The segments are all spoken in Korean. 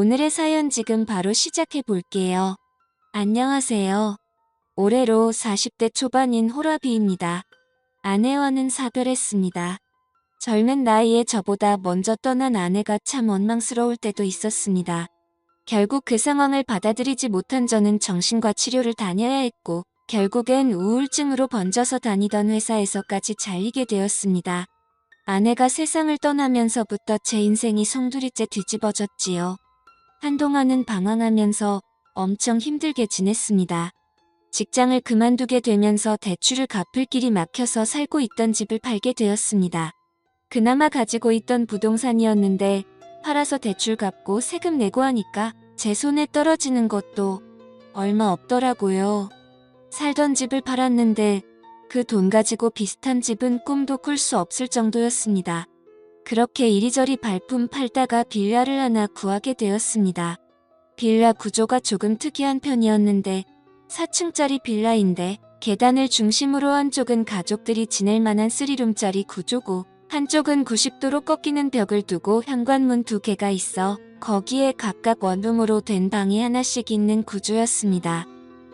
오늘의 사연 지금 바로 시작해 볼게요. 안녕하세요. 올해로 40대 초반인 호라비입니다. 아내와는 사별했습니다. 젊은 나이에 저보다 먼저 떠난 아내가 참 원망스러울 때도 있었습니다. 결국 그 상황을 받아들이지 못한 저는 정신과 치료를 다녀야 했고, 결국엔 우울증으로 번져서 다니던 회사에서까지 잘리게 되었습니다. 아내가 세상을 떠나면서부터 제 인생이 송두리째 뒤집어졌지요. 한동안은 방황하면서 엄청 힘들게 지냈습니다. 직장을 그만두게 되면서 대출을 갚을 길이 막혀서 살고 있던 집을 팔게 되었습니다. 그나마 가지고 있던 부동산이었는데 팔아서 대출 갚고 세금 내고 하니까 제 손에 떨어지는 것도 얼마 없더라고요. 살던 집을 팔았는데 그 돈 가지고 비슷한 집은 꿈도 꿀 수 없을 정도였습니다. 그렇게 이리저리 발품 팔다가 빌라를 하나 구하게 되었습니다. 빌라 구조가 조금 특이한 편이었는데 4층짜리 빌라인데 계단을 중심으로 한쪽은 가족들이 지낼 만한 3룸짜리 구조고 한쪽은 90도로 꺾이는 벽을 두고 현관문 2개가 있어 거기에 각각 원룸으로 된 방이 하나씩 있는 구조였습니다.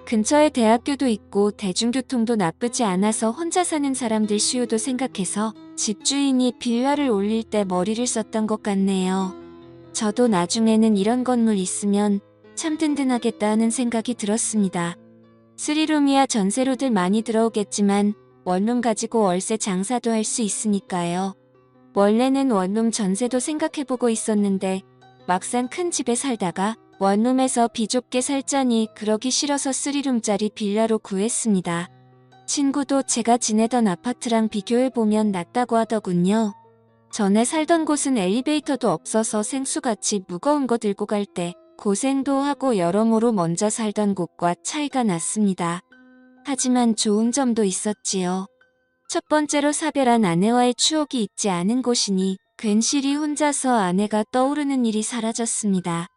근처에 대학교도 있고 대중교통도 나쁘지 않아서 혼자 사는 사람들 수요도 생각해서 집주인이 빌라를 올릴 때 머리를 썼던 것 같네요. 저도 나중에는 이런 건물 있으면 참 든든하겠다 하는 생각이 들었습니다. 3룸이야 전세로들 많이 들어오겠지만 원룸 가지고 월세 장사도 할 수 있으니까요. 원래는 원룸 전세도 생각해보고 있었는데 막상 큰 집에 살다가 원룸에서 비좁게 살자니 그러기 싫어서 3룸짜리 빌라로 구했습니다. 친구도 제가 지내던 아파트랑 비교해보면 낫다고 하더군요. 전에 살던 곳은 엘리베이터도 없어서 생수같이 무거운 거 들고 갈 때 고생도 하고 여러모로 먼저 살던 곳과 차이가 났습니다. 하지만 좋은 점도 있었지요. 첫 번째로 사별한 아내와의 추억이 있지 않은 곳이니 괜시리 혼자서 아내가 떠오르는 일이 사라졌습니다.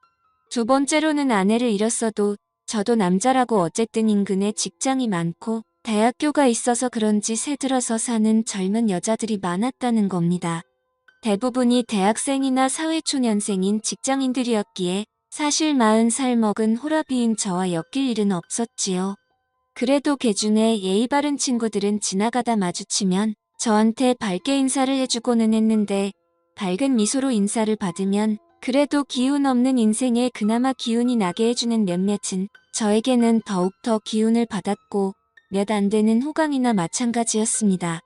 두 번째로는 아내를 잃었어도 저도 남자라고 어쨌든 인근에 직장이 많고 대학교가 있어서 그런지 새들어서 사는 젊은 여자들이 많았다는 겁니다. 대부분이 대학생이나 사회초년생인 직장인들이었기에 사실 40살 먹은 호라비인 저와 엮일 일은 없었지요. 그래도 개중에 예의 바른 친구들은 지나가다 마주치면 저한테 밝게 인사를 해주고는 했는데 밝은 미소로 인사를 받으면 그래도 기운 없는 인생에 그나마 기운이 나게 해주는 몇몇은 저에게는 더욱더 기운을 받았고 몇 안 되는 호강이나 마찬가지였습니다.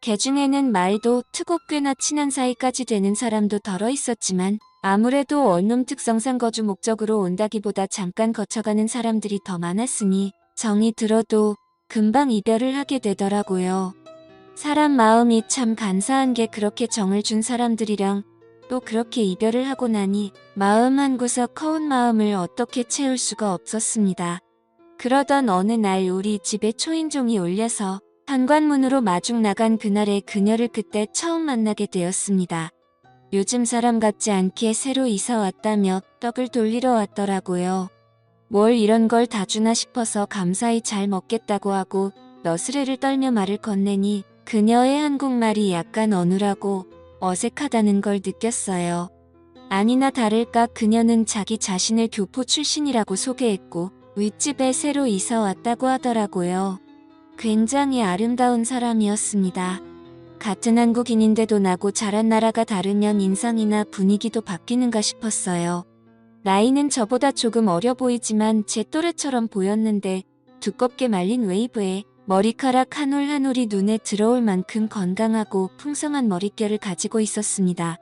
개중에는 말도 트고 꽤나 친한 사이까지 되는 사람도 덜어 있었지만 아무래도 원룸 특성상 거주 목적으로 온다기보다 잠깐 거쳐가는 사람들이 더 많았으니 정이 들어도 금방 이별을 하게 되더라고요. 사람 마음이 참 간사한 게 그렇게 정을 준 사람들이랑 또 그렇게 이별을 하고 나니 마음 한구석 허운 마음을 어떻게 채울 수가 없었습니다. 그러던 어느 날 우리 집에 초인종이 울려서 현관문으로 마중 나간 그날의 그녀를 그때 처음 만나게 되었습니다. 요즘 사람 같지 않게 새로 이사 왔다며 떡을 돌리러 왔더라고요. 뭘 이런 걸 다 주나 싶어서 감사히 잘 먹겠다고 하고 너스레를 떨며 말을 건네니 그녀의 한국말이 약간 어눌하고 어색하다는 걸 느꼈어요. 아니나 다를까 그녀는 자기 자신을 교포 출신이라고 소개했고 윗집에 새로 이사 왔다고 하더라고요. 굉장히 아름다운 사람이었습니다. 같은 한국인인데도 나고 자란 나라가 다르면 인상이나 분위기도 바뀌는가 싶었어요. 나이는 저보다 조금 어려 보이지만 제 또래처럼 보였는데 두껍게 말린 웨이브에 머리카락 한 올 한 올이 눈에 들어올 만큼 건강하고 풍성한 머릿결을 가지고 있었습니다.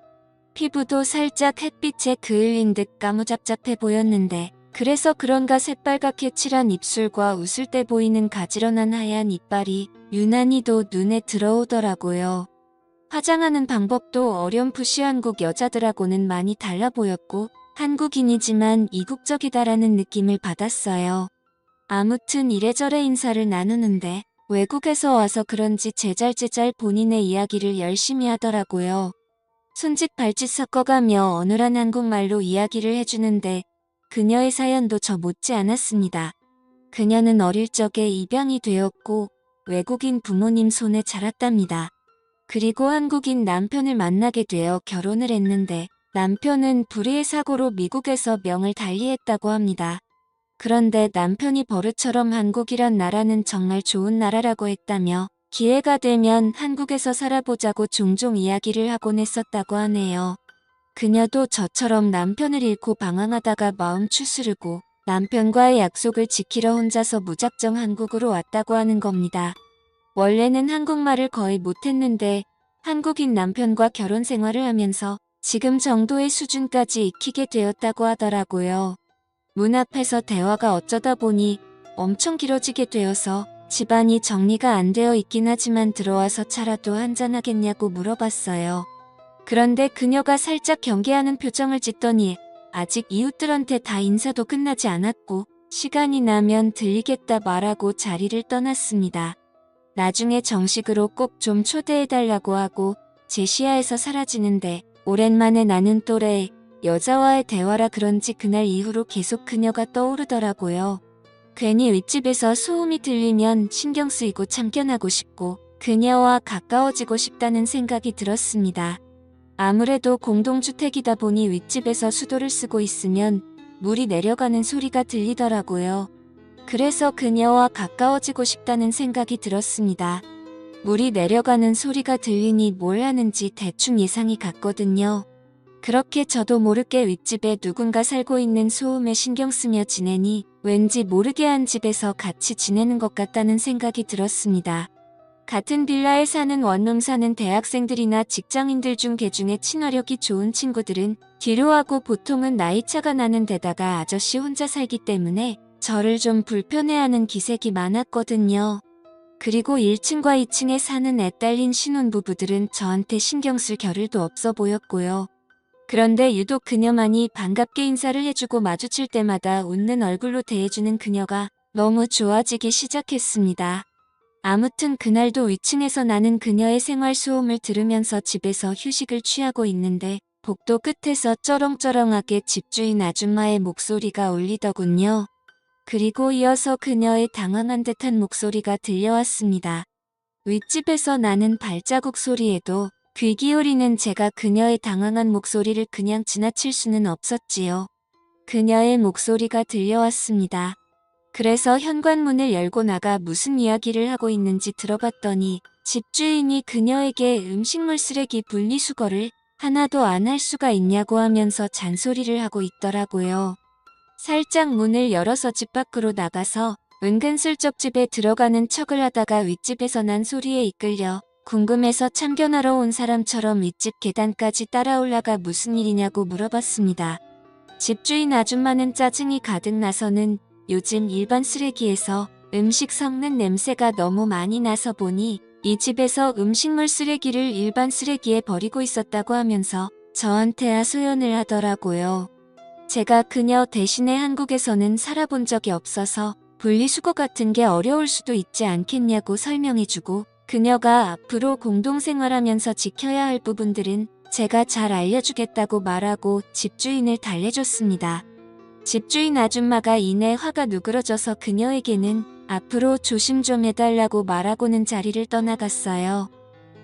피부도 살짝 햇빛에 그을린 듯 까무잡잡해 보였는데 그래서 그런가 새빨갛게 칠한 입술과 웃을 때 보이는 가지런한 하얀 이빨이 유난히도 눈에 들어오더라고요. 화장하는 방법도 어렴풋이 한국 여자들하고는 많이 달라 보였고 한국인이지만 이국적이다라는 느낌을 받았어요. 아무튼 이래저래 인사를 나누는데 외국에서 와서 그런지 제잘제잘 본인의 이야기를 열심히 하더라고요. 손짓 발짓 섞어가며 어눌한 한국말로 이야기를 해주는데 그녀의 사연도 저 못지 않았습니다. 그녀는 어릴 적에 입양이 되었고 외국인 부모님 손에 자랐답니다. 그리고 한국인 남편을 만나게 되어 결혼을 했는데 남편은 불의의 사고로 미국에서 명을 달리했다고 합니다. 그런데 남편이 버릇처럼 한국이란 나라는 정말 좋은 나라라고 했다며 기회가 되면 한국에서 살아보자고 종종 이야기를 하곤 했었다고 하네요. 그녀도 저처럼 남편을 잃고 방황하다가 마음 추스르고 남편과의 약속을 지키러 혼자서 무작정 한국으로 왔다고 하는 겁니다. 원래는 한국말을 거의 못했는데 한국인 남편과 결혼 생활을 하면서 지금 정도의 수준까지 익히게 되었다고 하더라고요. 문 앞에서 대화가 어쩌다 보니 엄청 길어지게 되어서 집안이 정리가 안 되어 있긴 하지만 들어와서 차라도 한잔하겠냐고 물어봤어요. 그런데 그녀가 살짝 경계하는 표정을 짓더니 아직 이웃들한테 다 인사도 끝나지 않았고 시간이 나면 들리겠다 말하고 자리를 떠났습니다. 나중에 정식으로 꼭 좀 초대해달라고 하고 제 시야에서 사라지는데 오랜만에 나눈 또래 여자와의 대화라 그런지 그날 이후로 계속 그녀가 떠오르더라고요. 괜히 윗집에서 소음이 들리면 신경 쓰이고 참견하고 싶고 그녀와 가까워지고 싶다는 생각이 들었습니다. 아무래도 공동주택이다 보니 윗집에서 수도를 쓰고 있으면 물이 내려가는 소리가 들리더라고요. 그래서 그녀와 가까워지고 싶다는 생각이 들었습니다. 물이 내려가는 소리가 들리니 뭘 하는지 대충 예상이 갔거든요. 그렇게 저도 모르게 윗집에 누군가 살고 있는 소음에 신경 쓰며 지내니 왠지 모르게 한 집에서 같이 지내는 것 같다는 생각이 들었습니다. 같은 빌라에 사는 원룸 사는 대학생들이나 직장인들 중 개중에 친화력이 좋은 친구들은 뒤로하고 보통은 나이차가 나는 데다가 아저씨 혼자 살기 때문에 저를 좀 불편해하는 기색이 많았거든요. 그리고 1층과 2층에 사는 애 딸린 신혼부부들은 저한테 신경 쓸 겨를도 없어 보였고요. 그런데 유독 그녀만이 반갑게 인사를 해주고 마주칠 때마다 웃는 얼굴로 대해주는 그녀가 너무 좋아지기 시작했습니다. 아무튼 그날도 위층에서 나는 그녀의 생활 소음을 들으면서 집에서 휴식을 취하고 있는데 복도 끝에서 쩌렁쩌렁하게 집주인 아줌마의 목소리가 울리더군요. 그리고 이어서 그녀의 당황한 듯한 목소리가 들려왔습니다. 윗집에서 나는 발자국 소리에도 귀 기울이는 제가 그녀의 당황한 목소리를 그냥 지나칠 수는 없었지요. 그녀의 목소리가 들려왔습니다. 그래서 현관문을 열고 나가 무슨 이야기를 하고 있는지 들어봤더니 집주인이 그녀에게 음식물 쓰레기 분리수거를 하나도 안 할 수가 있냐고 하면서 잔소리를 하고 있더라고요. 살짝 문을 열어서 집 밖으로 나가서 은근슬쩍 집에 들어가는 척을 하다가 윗집에서 난 소리에 이끌려 궁금해서 참견하러 온 사람처럼 윗집 계단까지 따라 올라가 무슨 일이냐고 물어봤습니다. 집주인 아줌마는 짜증이 가득 나서는 요즘 일반 쓰레기에서 음식 섞는 냄새가 너무 많이 나서 보니 이 집에서 음식물 쓰레기를 일반 쓰레기에 버리고 있었다고 하면서 저한테 하소연을 하더라고요. 제가 그녀 대신에 한국에서는 살아본 적이 없어서 분리수거 같은 게 어려울 수도 있지 않겠냐고 설명해주고 그녀가 앞으로 공동생활하면서 지켜야 할 부분들은 제가 잘 알려주겠다고 말하고 집주인을 달래줬습니다. 집주인 아줌마가 이내 화가 누그러져서 그녀에게는 앞으로 조심 좀 해달라고 말하고는 자리를 떠나갔어요.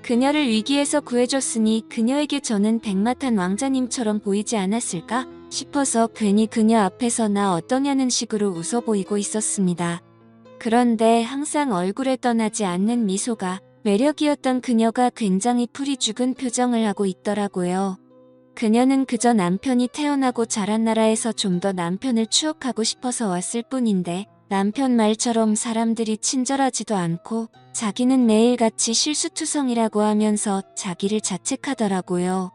그녀를 위기에서 구해줬으니 그녀에게 저는 백마탄 왕자님처럼 보이지 않았을까 싶어서 괜히 그녀 앞에서 나 어떠냐는 식으로 웃어 보이고 있었습니다. 그런데 항상 얼굴에 떠나지 않는 미소가 매력이었던 그녀가 굉장히 풀이 죽은 표정을 하고 있더라고요. 그녀는 그저 남편이 태어나고 자란 나라에서 좀 더 남편을 추억하고 싶어서 왔을 뿐인데 남편 말처럼 사람들이 친절하지도 않고 자기는 매일같이 실수투성이라고 하면서 자기를 자책하더라고요.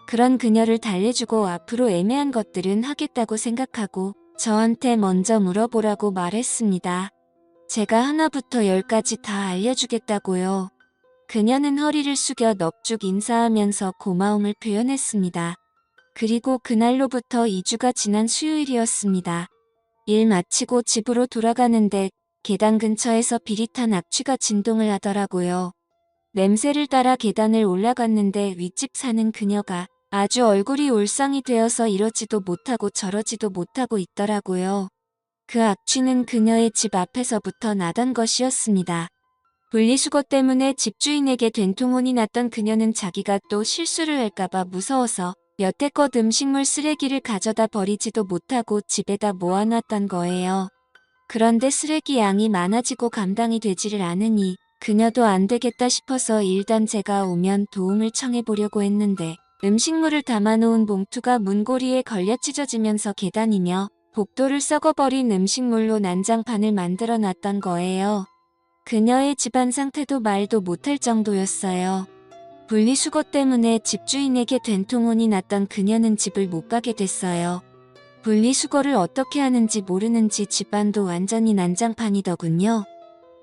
그런 그녀를 달래주고 앞으로 애매한 것들은 하겠다고 생각하고 저한테 먼저 물어보라고 말했습니다. 제가 하나부터 10까지 다 알려주겠다고요. 그녀는 허리를 숙여 넙죽 인사하면서 고마움을 표현했습니다. 그리고 그날로부터 2주가 지난 수요일이었습니다. 일 마치고 집으로 돌아가는데 계단 근처에서 비릿한 악취가 진동을 하더라고요. 냄새를 따라 계단을 올라갔는데 윗집 사는 그녀가 아주 얼굴이 울상이 되어서 이러지도 못하고 저러지도 못하고 있더라고요. 그 악취는 그녀의 집 앞에서부터 나던 것이었습니다. 분리수거 때문에 집주인에게 된통혼이 났던 그녀는 자기가 또 실수를 할까봐 무서워서 여태껏 음식물 쓰레기를 가져다 버리지도 못하고 집에다 모아놨던 거예요. 그런데 쓰레기 양이 많아지고 감당이 되지를 않으니 그녀도 안 되겠다 싶어서 일단 제가 오면 도움을 청해보려고 했는데 음식물을 담아놓은 봉투가 문고리에 걸려 찢어지면서 계단이며 복도를 썩어버린 음식물로 난장판을 만들어 놨던 거예요. 그녀의 집안 상태도 말도 못할 정도였어요. 분리수거 때문에 집주인에게 된통혼이 났던 그녀는 집을 못 가게 됐어요. 분리수거를 어떻게 하는지 모르는지 집안도 완전히 난장판이더군요.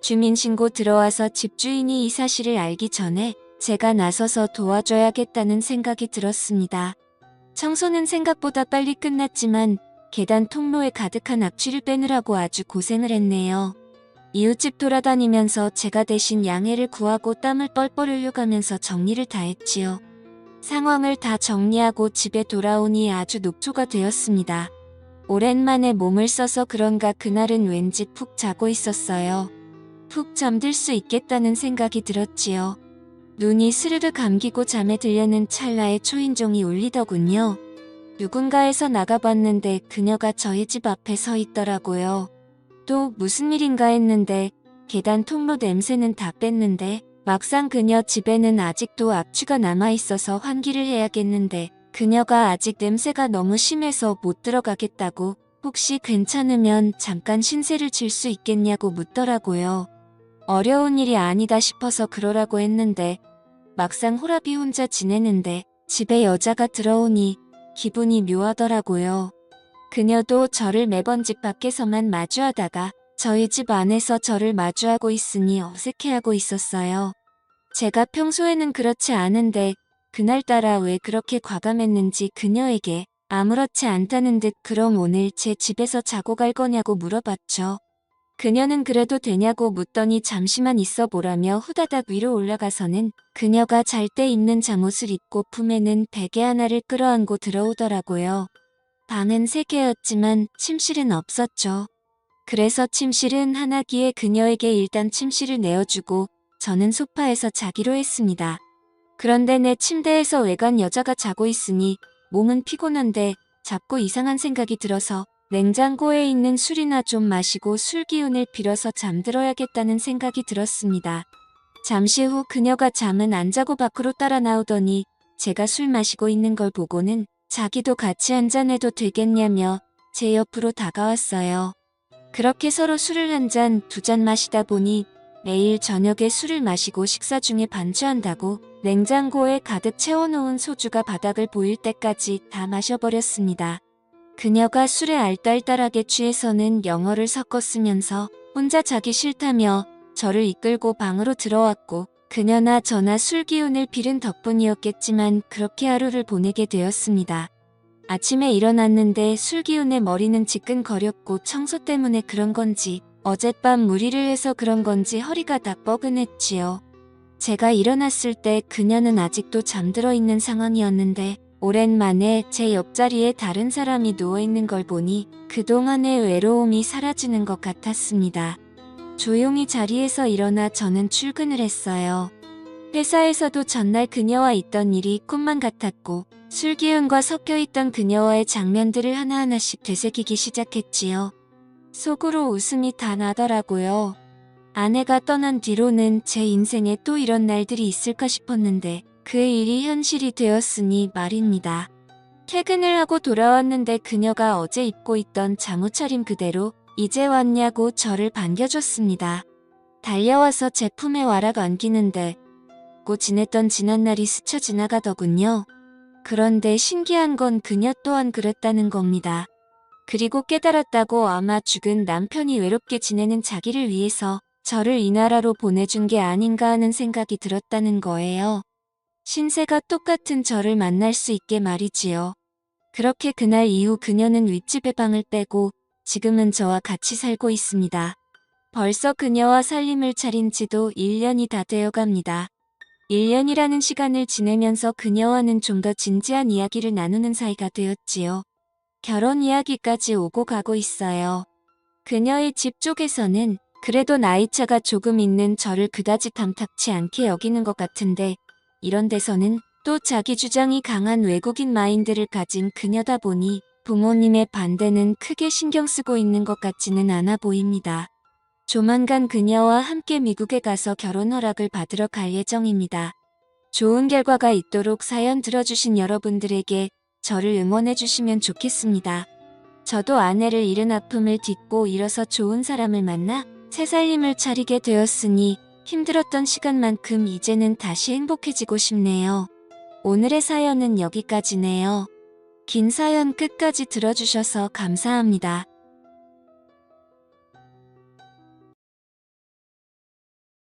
주민신고 들어와서 집주인이 이 사실을 알기 전에 제가 나서서 도와줘야겠다는 생각이 들었습니다. 청소는 생각보다 빨리 끝났지만 계단 통로에 가득한 악취를 빼느라고 아주 고생을 했네요. 이웃집 돌아다니면서 제가 대신 양해를 구하고 땀을 뻘뻘 흘려가면서 정리를 다 했지요. 상황을 다 정리하고 집에 돌아오니 아주 녹초가 되었습니다. 오랜만에 몸을 써서 그런가 그날은 왠지 푹 자고 있었어요. 푹 잠들 수 있겠다는 생각이 들었지요. 눈이 스르르 감기고 잠에 들려는 찰나에 초인종이 울리더군요. 누군가에서 나가봤는데 그녀가 저희 집 앞에 서 있더라고요. 또 무슨 일인가 했는데 계단 통로 냄새는 다 뺐는데 막상 그녀 집에는 아직도 악취가 남아있어서 환기를 해야겠는데 그녀가 아직 냄새가 너무 심해서 못 들어가겠다고 혹시 괜찮으면 잠깐 신세를 질 수 있겠냐고 묻더라고요. 어려운 일이 아니다 싶어서 그러라고 했는데 막상 호랍이 혼자 지내는데 집에 여자가 들어오니 기분이 묘하더라고요. 그녀도 저를 매번 집 밖에서만 마주하다가 저희 집 안에서 저를 마주하고 있으니 어색해하고 있었어요. 제가 평소에는 그렇지 않은데 그날따라 왜 그렇게 과감했는지 그녀에게 아무렇지 않다는 듯 그럼 오늘 제 집에서 자고 갈 거냐고 물어봤죠. 그녀는 그래도 되냐고 묻더니 잠시만 있어 보라며 후다닥 위로 올라가서는 그녀가 잘 때 입는 잠옷을 입고 품에는 베개 하나를 끌어안고 들어오더라고요. 방은 3개였지만 침실은 없었죠. 그래서 침실은 하나기에 그녀에게 일단 침실을 내어주고 저는 소파에서 자기로 했습니다. 그런데 내 침대에서 외간 여자가 자고 있으니 몸은 피곤한데 자꾸 이상한 생각이 들어서 냉장고에 있는 술이나 좀 마시고 술 기운을 빌어서 잠들어야겠다는 생각이 들었습니다. 잠시 후 그녀가 잠은 안 자고 밖으로 따라 나오더니 제가 술 마시고 있는 걸 보고는 자기도 같이 한잔해도 되겠냐며 제 옆으로 다가왔어요. 그렇게 서로 술을 1잔, 2잔 마시다 보니 매일 저녁에 술을 마시고 식사 중에 반주한다고 냉장고에 가득 채워놓은 소주가 바닥을 보일 때까지 다 마셔버렸습니다. 그녀가 술에 알딸딸하게 취해서는 영어를 섞어 쓰면서 혼자 자기 싫다며 저를 이끌고 방으로 들어왔고 그녀나 저나 술 기운을 빌은 덕분이었겠지만 그렇게 하루를 보내게 되었습니다. 아침에 일어났는데 술 기운에 머리는 지끈거렸고 청소 때문에 그런 건지 어젯밤 무리를 해서 그런 건지 허리가 다 뻐근했지요. 제가 일어났을 때 그녀는 아직도 잠들어 있는 상황이었는데 오랜만에 제 옆자리에 다른 사람이 누워있는 걸 보니 그동안의 외로움이 사라지는 것 같았습니다. 조용히 자리에서 일어나 저는 출근을 했어요. 회사에서도 전날 그녀와 있던 일이 꿈만 같았고 술 기운과 섞여있던 그녀와의 장면들을 하나하나씩 되새기기 시작했지요. 속으로 웃음이 다 나더라고요. 아내가 떠난 뒤로는 제 인생에 또 이런 날들이 있을까 싶었는데 그 일이 현실이 되었으니 말입니다. 퇴근을 하고 돌아왔는데 그녀가 어제 입고 있던 잠옷 차림 그대로 이제 왔냐고 저를 반겨줬습니다. 달려와서 제 품에 와락 안기는데 고 지냈던 지난날이 스쳐 지나가더군요. 그런데 신기한 건 그녀 또한 그랬다는 겁니다. 그리고 깨달았다고 아마 죽은 남편이 외롭게 지내는 자기를 위해서 저를 이 나라로 보내준 게 아닌가 하는 생각이 들었다는 거예요. 신세가 똑같은 저를 만날 수 있게 말이지요. 그렇게 그날 이후 그녀는 윗집에 방을 빼고 지금은 저와 같이 살고 있습니다. 벌써 그녀와 살림을 차린 지도 1년이 다 되어갑니다. 1년이라는 시간을 지내면서 그녀와는 좀 더 진지한 이야기를 나누는 사이가 되었지요. 결혼 이야기까지 오고 가고 있어요. 그녀의 집 쪽에서는 그래도 나이차가 조금 있는 저를 그다지 탐탁치 않게 여기는 것 같은데 이런 데서는 또 자기 주장이 강한 외국인 마인드를 가진 그녀다 보니 부모님의 반대는 크게 신경 쓰고 있는 것 같지는 않아 보입니다. 조만간 그녀와 함께 미국에 가서 결혼 허락을 받으러 갈 예정입니다. 좋은 결과가 있도록 사연 들어주신 여러분들에게 저를 응원해 주시면 좋겠습니다. 저도 아내를 잃은 아픔을 딛고 일어서 좋은 사람을 만나 새 살림을 차리게 되었으니 힘들었던 시간만큼 이제는 다시 행복해지고 싶네요. 오늘의 사연은 여기까지네요. 긴 사연 끝까지 들어주셔서 감사합니다.